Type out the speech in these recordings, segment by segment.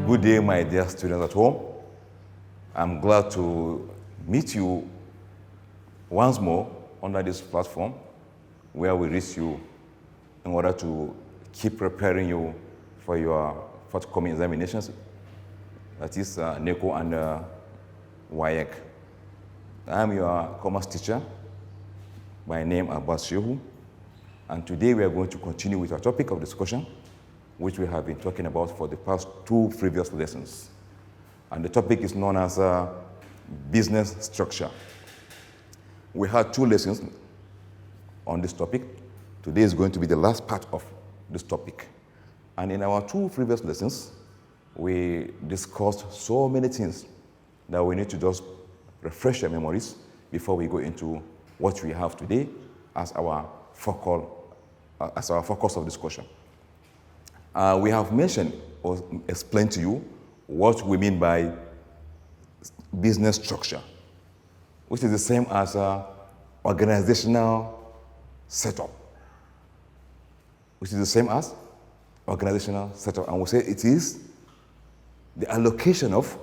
Good day, my dear students at home. I'm glad to meet you once more under this platform where we reach you in order to keep preparing you for your forthcoming examinations, that is NECO and WAEC. I'm your commerce teacher. My name is Abbas Shehu, and today we are going to continue with our topic of discussion, which we have been talking about for the past 2 previous lessons. And the topic is known as business structure. We had 2 lessons on this topic. Today is going to be the last part of this topic. And in our 2 previous lessons, we discussed so many things that we need to just refresh our memories before we go into what we have today as our focus of discussion. We have mentioned or explained to you what we mean by business structure, which is the same as organizational setup. And we say it is the allocation of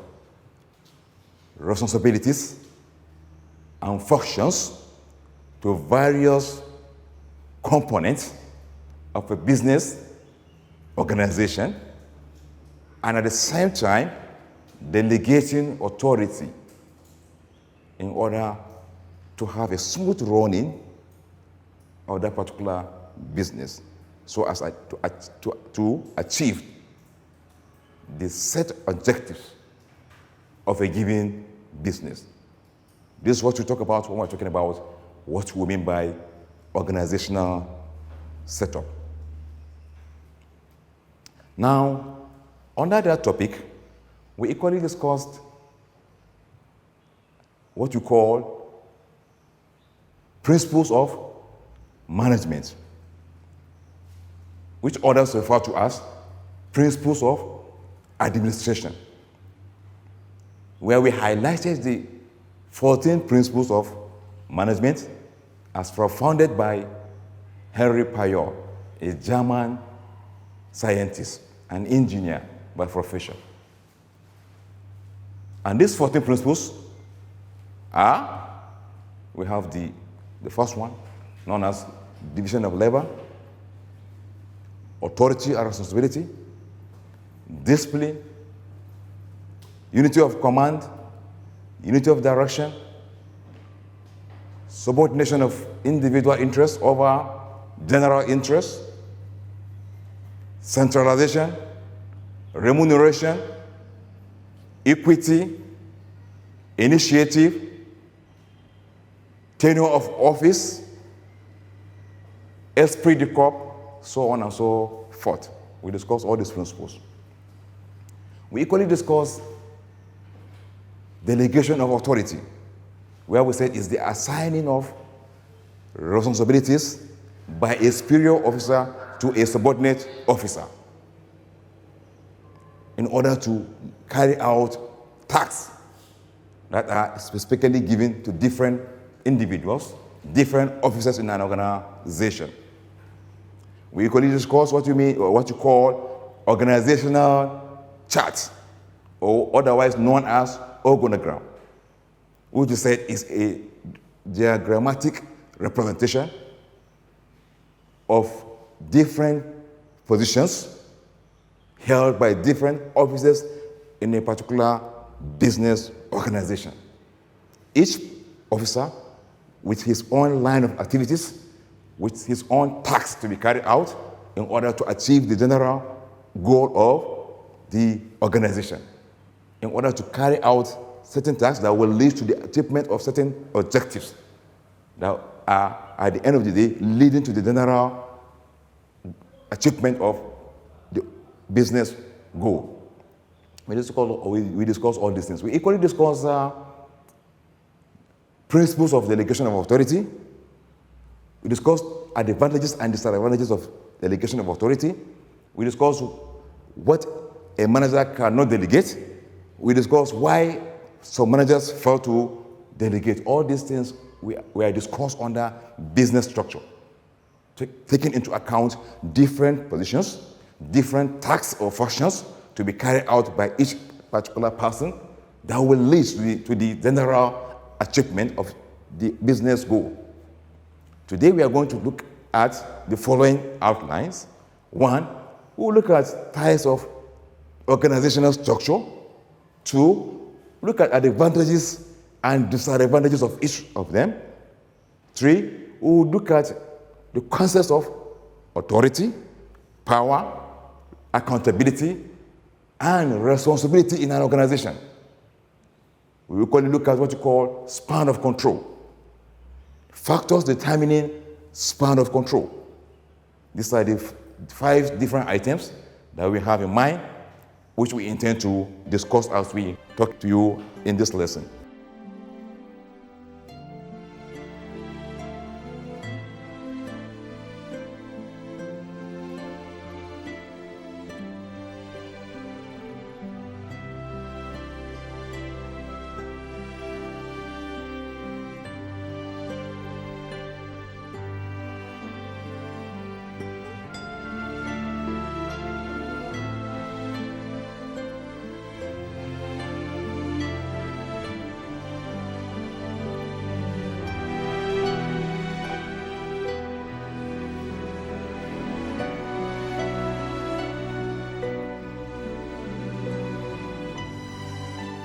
responsibilities and functions to various components of a business organization, and at the same time delegating authority in order to have a smooth running of that particular business, so as to achieve the set objectives of a given business. This is what we talk about when we're talking about what we mean by organizational setup. Now, under that topic, we equally discussed what you call principles of management, which others refer to as principles of administration, where we highlighted the 14 principles of management as propounded by Henry Payor, a German scientist, an engineer by profession. And these 14 principles are, we have the first one, known as division of labor, authority and responsibility, discipline, unity of command, unity of direction, subordination of individual interests over general interests, centralization, remuneration, equity, initiative, tenure of office, esprit de corps, so on and so forth. We discuss all these principles. We equally discuss delegation of authority, where we said is the assigning of responsibilities by a superior officer to a subordinate officer in order to carry out tasks that are specifically given to different individuals, different officers in an organization. We equally discuss what you call organizational chart, or otherwise known as organogram, which is said is a diagrammatic representation of different positions held by different officers in a particular business organization. Each officer with his own line of activities, with his own tasks to be carried out in order to achieve the general goal of the organization, in order to carry out certain tasks that will lead to the achievement of certain objectives that are, at the end of the day, leading to the general achievement of the business goal. We discuss all these things. We equally discuss principles of delegation of authority. We discuss advantages and disadvantages of delegation of authority. We discuss what a manager cannot delegate. We discuss why some managers fail to delegate. All these things we are discussed under business structure, taking into account different positions, different tasks or functions to be carried out by each particular person that will lead to the general achievement of the business goal. Today we are going to look at the following outlines. One, we will look at types of organizational structure. Two, look at the advantages and disadvantages of each of them. Three, we will look at the concepts of authority, power, accountability, and responsibility in an organization. We will look at what you call span of control. Factors determining span of control. These are the 5 different items that we have in mind, which we intend to discuss as we talk to you in this lesson.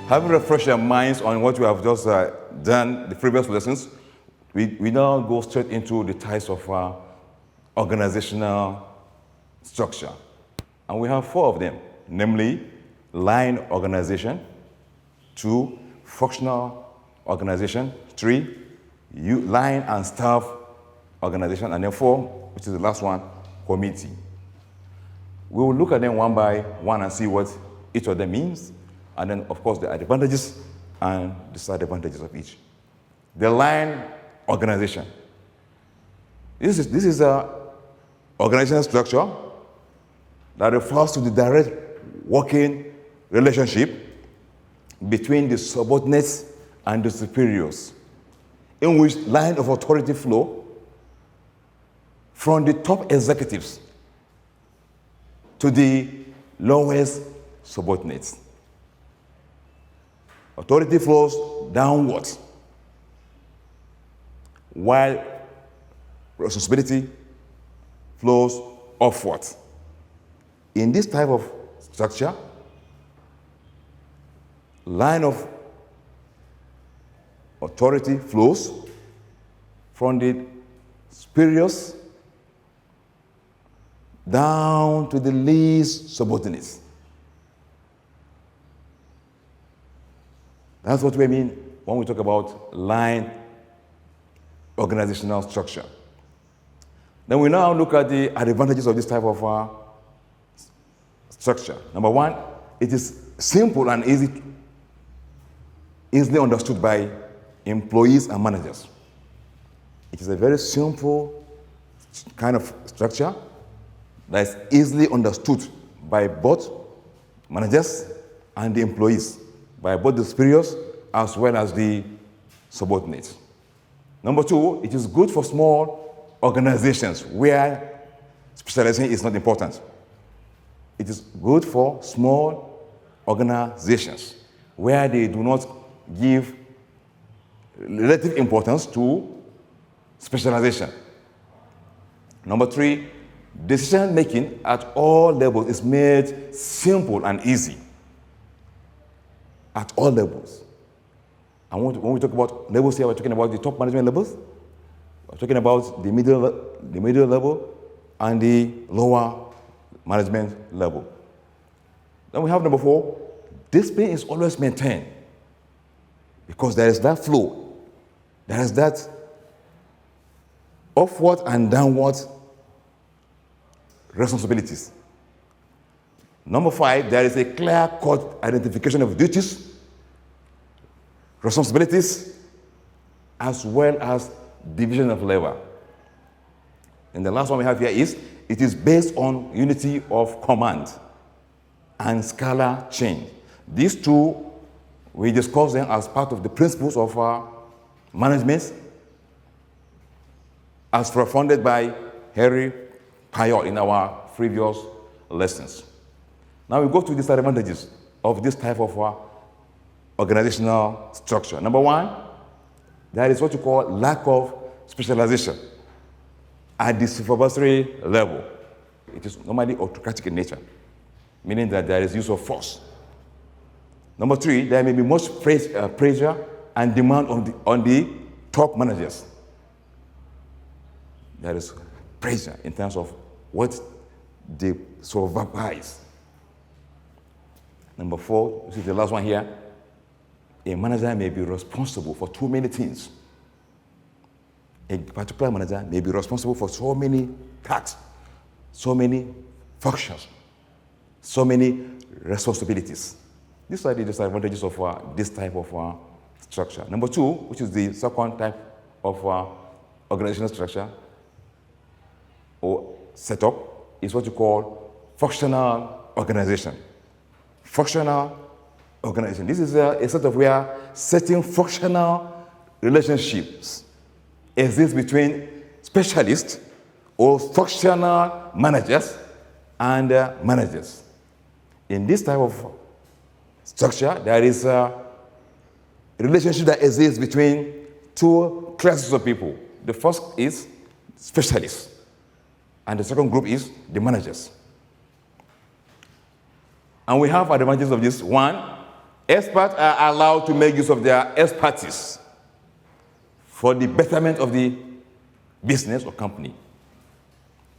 Having refreshed our minds on what we have just done, the previous lessons, we now go straight into the types of organizational structure. And we have 4 of them, namely line organization, 2, functional organization, 3, line and staff organization, and then 4, which is the last one, committee. We will look at them one by one and see what each of them means, and then, of course, the advantages and disadvantages of each. The line organization. This is an organizational structure that refers to the direct working relationship between the subordinates and the superiors, in which line of authority flow from the top executives to the lowest subordinates. Authority flows downwards, while responsibility flows upward. In this type of structure, line of authority flows from the superiors down to the least subordinates. That's what we mean when we talk about line organizational structure. Then we now look at the advantages of this type of structure. Number 1, it is simple and easily understood by employees and managers. It is a very simple kind of structure that is easily understood by both managers and the employees, by both the superiors as well as the subordinates. Number 2, it is good for small organizations where specialization is not important. It is good for small organizations where they do not give relative importance to specialization. Number 3, decision making at all levels is made simple and easy. At all levels. And when we talk about levels here, we're talking about the top management levels, we're talking about the middle level, and the lower management level. Then we have number 4, discipline is always maintained because there is that flow, there is that upward and downward responsibilities. Number 5, there is a clear-cut identification of duties, responsibilities, as well as division of labor. And the last one we have here is, it is based on unity of command and scalar change. These 2, we discuss them as part of the principles of management as founded by Henry Payol in our previous lessons. Now we go to disadvantages of this type of organizational structure. Number one, there is what you call lack of specialization at the supervisory level. It is normally autocratic in nature, meaning that there is use of force. Number three, there may be much pressure and demand on the top managers. There is pressure in terms of what they supervise. Number four, this is the last one here. A manager may be responsible for too many things. A particular manager may be responsible for so many tasks, so many functions, so many responsibilities. These are the disadvantages of this type of structure. Number two, which is the second type of organizational structure or setup, is what you call functional organization. Functional organization. This is a setup where certain functional relationships exist between specialists or functional managers and managers. In this type of structure, there is a relationship that exists between two classes of people. The first is specialists, and the second group is the managers. And we have advantages of this. One, experts are allowed to make use of their expertise for the betterment of the business or company,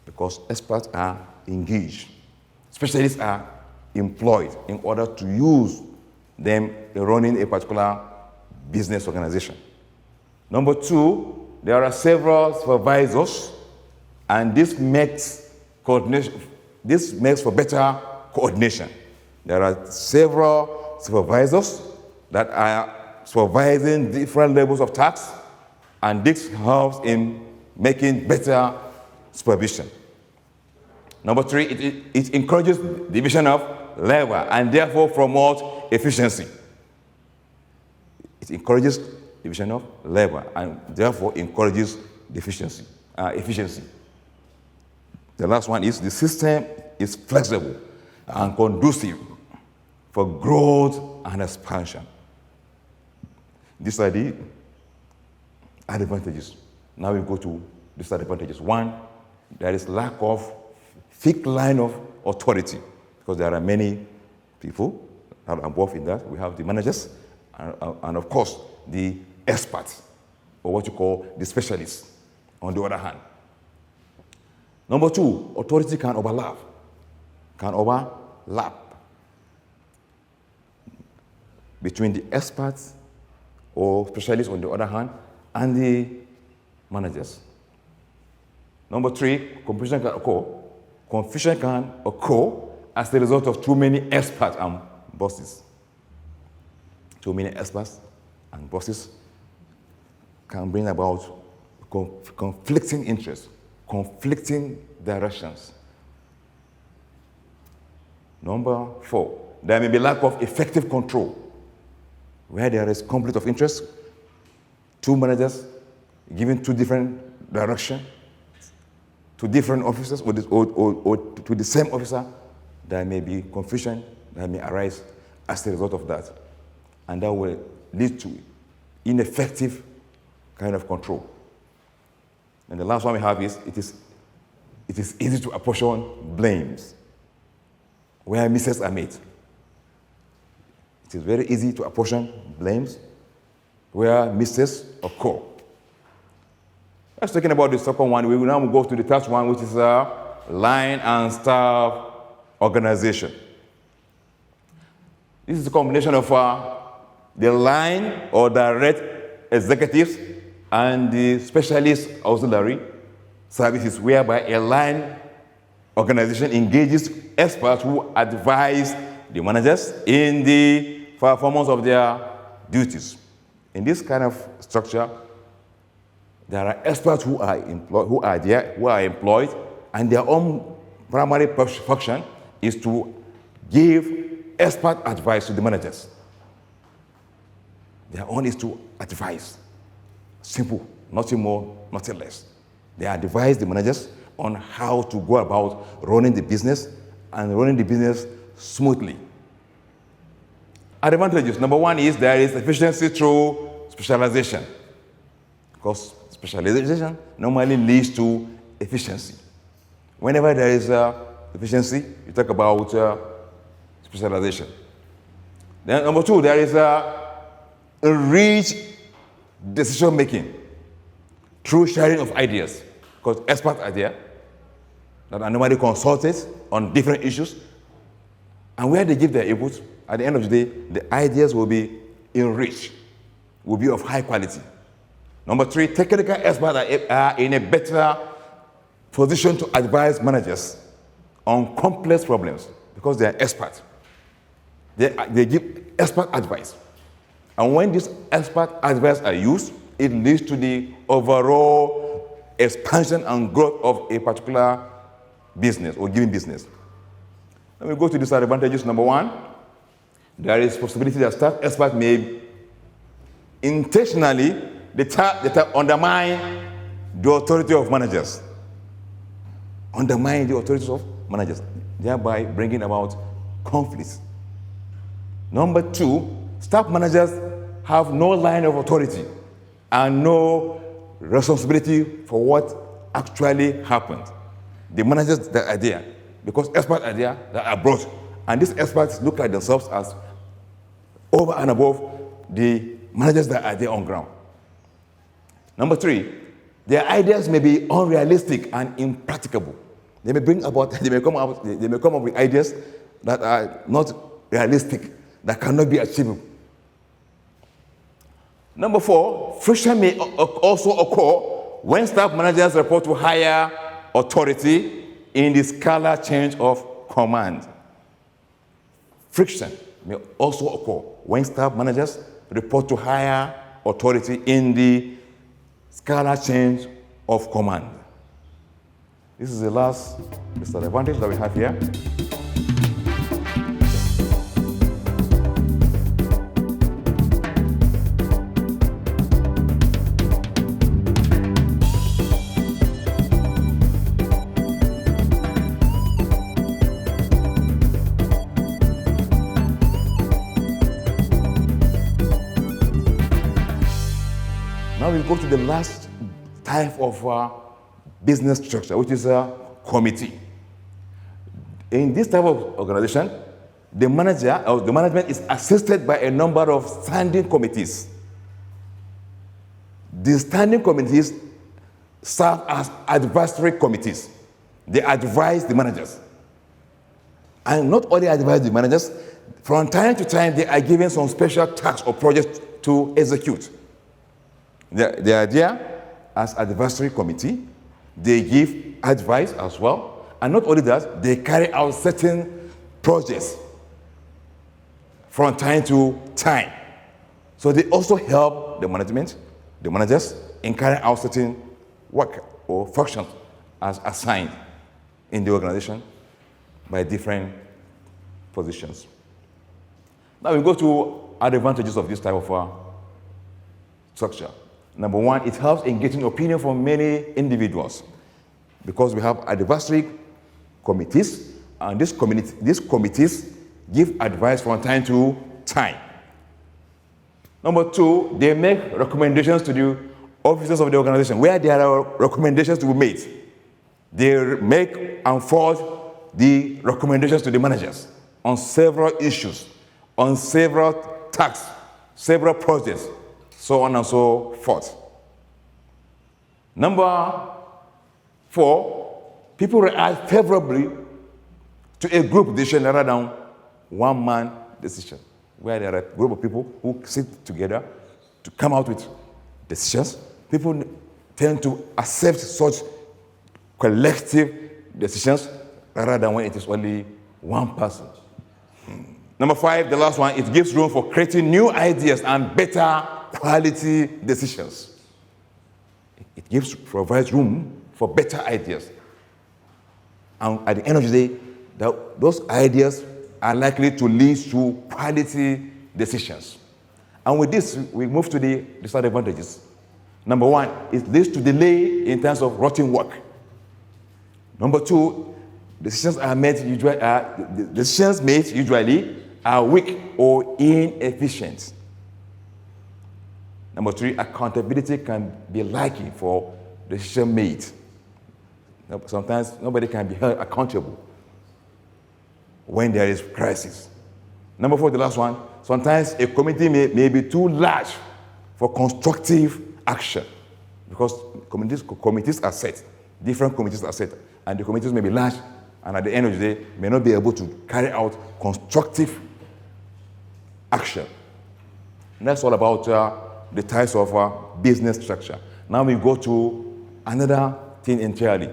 because experts are engaged. Specialists are employed in order to use them in running a particular business organization. Number two, there are several supervisors, and this makes coordination. This makes for better coordination. There are several supervisors that are supervising different levels of tasks, and this helps in making better supervision. Number three, it encourages division of labor and therefore promotes efficiency. It encourages division of labor and therefore encourages efficiency. The last one is the system is flexible and conducive for growth and expansion. These are the advantages. Now we go to disadvantages. One, there is lack of fixed line of authority, because there are many people that are involved in that. We have the managers and of course the experts, or what you call the specialists, on the other hand. Number two, authority can overlap. Between the experts or specialists on the other hand and the managers. Number three, confusion can occur. Confusion can occur as a result of too many experts and bosses. Too many experts and bosses can bring about conflicting interests, conflicting directions. Number four, there may be lack of effective control. Where there is conflict of interest, two managers giving two different directions to different officers or to the same officer, there may be confusion that may arise as a result of that. And that will lead to ineffective kind of control. And the last one we have is it is easy to apportion blames where mistakes are made. It is very easy to apportion blames where mistakes occur. Let's talking about the second one. We will now go to the third one, which is line and staff organization. This is a combination of the line or direct executives and the specialist auxiliary services, whereby a line organization engages experts who advise the managers in the performance of their duties. In this kind of structure, there are experts who are employed, and their own primary function is to give expert advice to the managers. Their own is to advise. Simple, nothing more, nothing less. They advise the managers on how to go about running the business and running the business smoothly. Advantages. Number one is there is efficiency through specialization. Because specialization normally leads to efficiency. Whenever there is efficiency, you talk about specialization. Then number two, there is rich decision making through sharing of ideas. Because expert idea that are normally consulted on different issues, and where they give their input, at the end of the day, the ideas will be enriched, will be of high quality. Number three, technical experts are in a better position to advise managers on complex problems because they are experts. They give expert advice. And when this expert advice are used, it leads to the overall expansion and growth of a particular business or given business. Let me go to disadvantages. Number one, there is possibility that staff experts may intentionally undermine the authority of managers. Undermine the authorities of managers, thereby bringing about conflicts. Number two, staff managers have no line of authority and no responsibility for what actually happened. The managers that are there, because experts are there that are brought, and these experts look at themselves as over and above the managers that are there on ground. Number three, their ideas may be unrealistic and impracticable. They may come up with ideas that are not realistic, that cannot be achievable. Number four, friction may also occur when staff managers report to higher authority in the scalar change of command. Friction may also occur when staff managers report to higher authority in the scalar change of command. This is the last disadvantage that we have here. Now we go to the last type of business structure, which is a committee. In this type of organization, the manager or the management is assisted by a number of standing committees. The standing committees serve as advisory committees. They advise the managers. And not only advise the managers, from time to time they are given some special tasks or projects to execute. They are there as advisory committee. They give advice as well. And not only that, they carry out certain projects from time to time. So they also help the managers, in carrying out certain work or functions as assigned in the organization by different positions. Now we go to other advantages of this type of structure. Number one, it helps in getting opinion from many individuals because we have advisory committees, and these committees give advice from time to time. Number two, they make recommendations to the officers of the organization where there are recommendations to be made. They make and forward the recommendations to the managers on several issues, on several tasks, several projects, so on and so forth. Number four, people react favorably to a group decision rather than one-man decision, where there are a group of people who sit together to come out with decisions. People tend to accept such collective decisions rather than when it is only one person. Number five, the last one, it gives room for creating new ideas and better quality decisions. It provides room for better ideas. And at the end of the day, those ideas are likely to lead to quality decisions. And with this, we move to the disadvantages. Number one, it leads to delay in terms of routine work. Number two, decisions made usually are weak or inefficient. Number 3, accountability can be lacking for decision made. Sometimes nobody can be held accountable when there is crisis. Number 4, the last one, sometimes a committee may be too large for constructive action because committees are set, different committees are set, and the committees may be large and at the end of the day may not be able to carry out constructive action. And that's all about the types of business structure. Now we go to another thing entirely.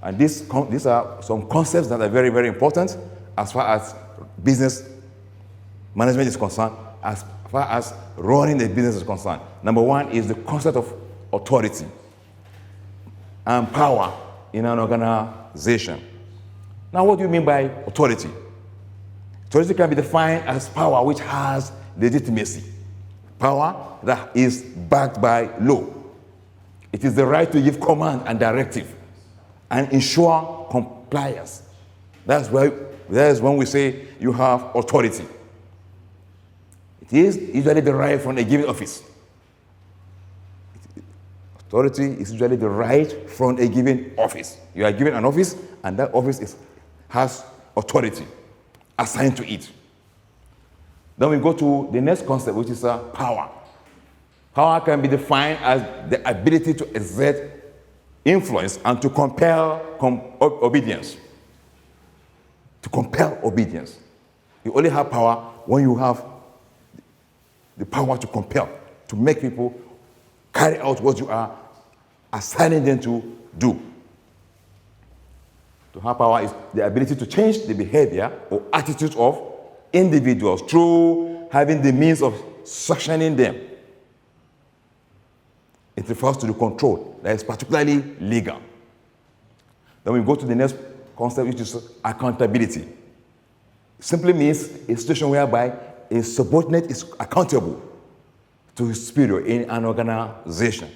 And these are some concepts that are very, very important as far as business management is concerned, as far as running a business is concerned. Number 1 is the concept of authority and power in an organization. Now, what do you mean by authority? Authority can be defined as power which has legitimacy, power that is backed by law. It is the right to give command and directive and ensure compliance. That's when we say you have authority. It is usually derived from a given office. Authority is usually derived from a given office. You are given an office, and that office has authority assigned to it. Then we go to the next concept, which is power. Power can be defined as the ability to exert influence and to compel obedience. To compel obedience. You only have power when you have the power to compel, to make people carry out what you are assigning them to do. To have power is the ability to change the behavior or attitude of individuals through having the means of suctioning them. It refers to the control that is particularly legal. Then we go to the next concept, which is accountability. It simply means a situation whereby a subordinate is accountable to his superior in an organization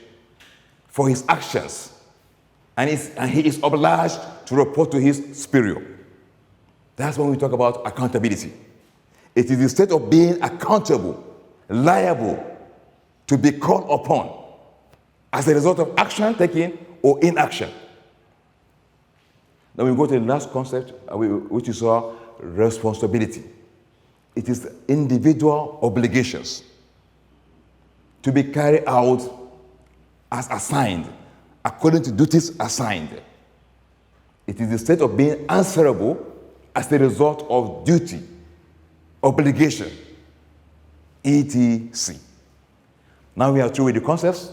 for his actions, and he is obliged to report to his superior. That's when we talk about accountability. It is the state of being accountable, liable to be called upon as a result of action taken or inaction. Then we go to the last concept, which is responsibility. It is individual obligations to be carried out as assigned, according to duties assigned. It is the state of being answerable as a result of duty, obligation, etc. Now we are through with the concepts.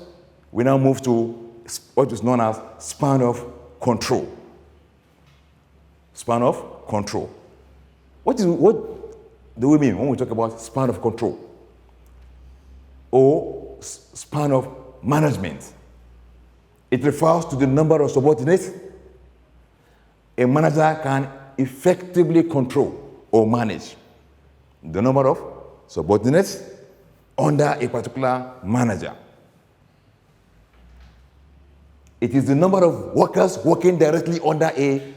We now move to what is known as span of control. Span of control. What do we mean when we talk about span of control or span of management? It refers to the number of subordinates a manager can effectively control or manage. The number of subordinates under a particular manager. It is the number of workers working directly under a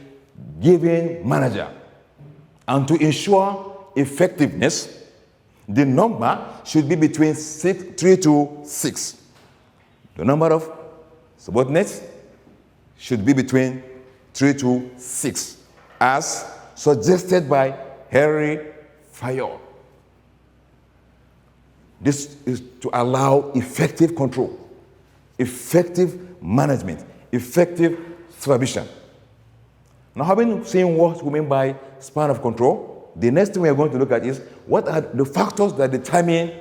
given manager. And to ensure effectiveness, the number should be between 3 to 6. The number of subordinates should be between 3 to 6, as suggested by Henry Fayol. This is to allow effective control, effective management, effective supervision. Now, having seen what we mean by span of control, the next thing we are going to look at is what are the factors that determine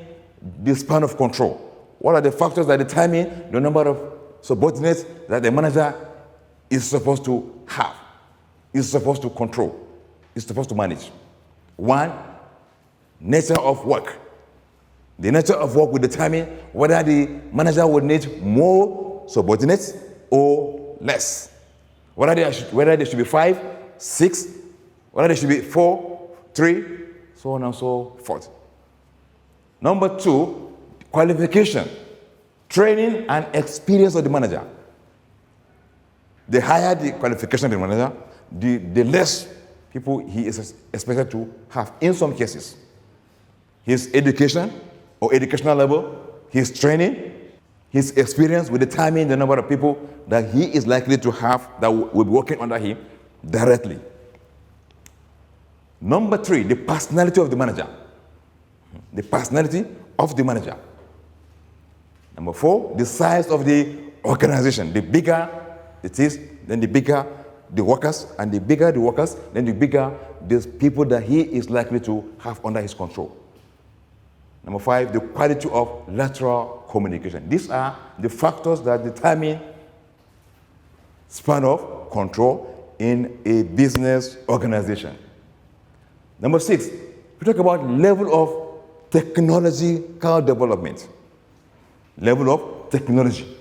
the span of control? What are the factors that determine the number of subordinates that the manager is supposed to have, is supposed to control, is supposed to manage? 1, nature of work. The nature of work will determine whether the manager will need more subordinates or less. Whether there should be 5, 6, whether there should be 4, 3, so on and so forth. Number 2, qualification, training, and experience of the manager. The higher the qualification of the manager, the less people he is expected to have in some cases. His education or educational level, his training, his experience will determine the number of people that he is likely to have that will be working under him directly. Number 3, the personality of the manager. The personality of the manager. Number 4, the size of the organization. The bigger it is, then the bigger the workers, and the bigger the workers, then the bigger the people that he is likely to have under his control. Number 5, the quality of lateral communication. These are the factors that determine span of control in a business organization. Number 6, we talk about level of technological development. Level of technology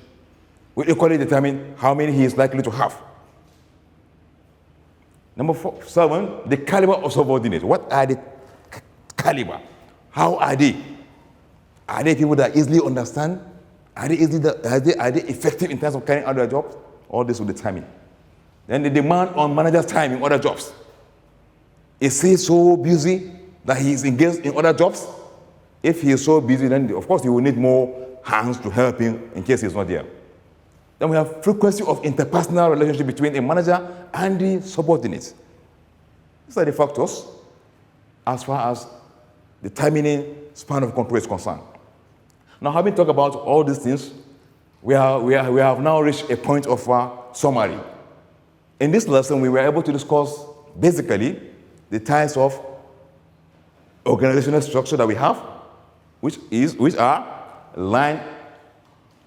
will equally determine how many he is likely to have. Number 7, the caliber of subordinates. What are the caliber? How are they? Are they people that easily understand? Are they effective in terms of carrying out their jobs? All this will determine. Then the demand on manager's time in other jobs. Is he so busy that he is engaged in other jobs? If he is so busy, then of course he will need more hands to help him in case he's not there. Then we have frequency of interpersonal relationship between a manager and the subordinates. These are the factors as far as determining span of control is concerned. Now, having talked about all these things, we have now reached a point of summary. In this lesson, we were able to discuss basically the types of organizational structure that we have, which are line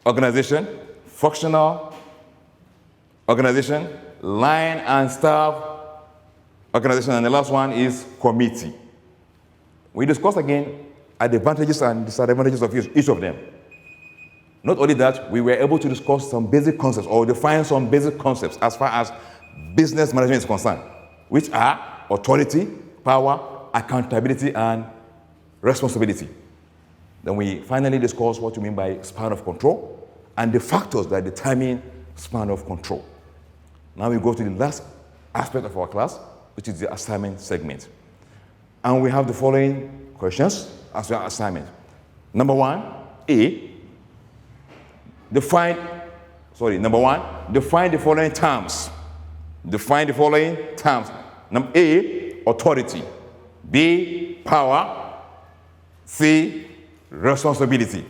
organization, functional organization, line and staff organization, and the last one is committee. We discussed again advantages and disadvantages of each of them. Not only that, we were able to discuss some basic concepts or define some basic concepts as far as business management is concerned, which are authority, power, accountability, and responsibility. Then we finally discussed what we mean by span of control and the factors that determine span of control. Now we go to the last aspect of our class, which is the assignment segment. And we have the following questions as our assignment. Number 1, define the following terms. Define the following terms. Number A, authority. B, power. C, responsibility.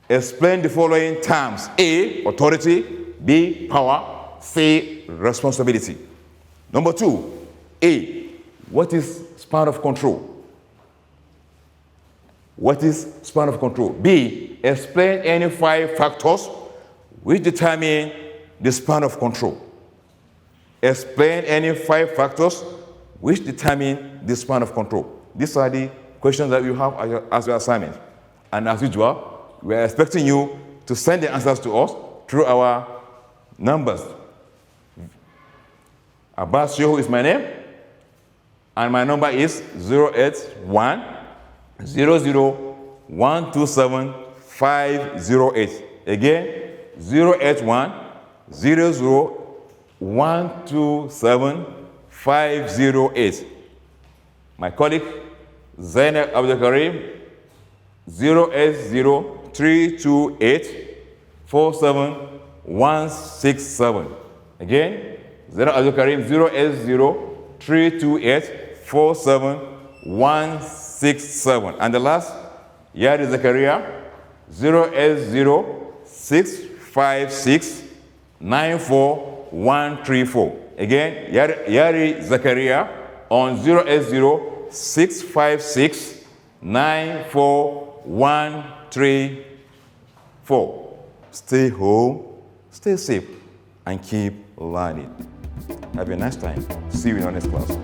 Explain the following terms. A, authority. B, power. C, responsibility. Number 2, A, what is span of control? What is span of control? B, explain any 5 factors which determine the span of control. Explain any 5 factors which determine the span of control. These are the questions that you have as your assignment. And as usual, we are expecting you to send the answers to us through our numbers. Abbas Shehu is my name, and my number is 081 00 508. Again, 081 00 508. My colleague, Zainab Abdul Karim, 080 328 47167. Again, Zainab Abdul Karim, 080 328 47167. And the last, Yari Zakaria, 080 656 94134. Again, Yari Zakaria on 080 656 94134. Stay home, stay safe, and keep learning. Have a nice time. See you in our next class.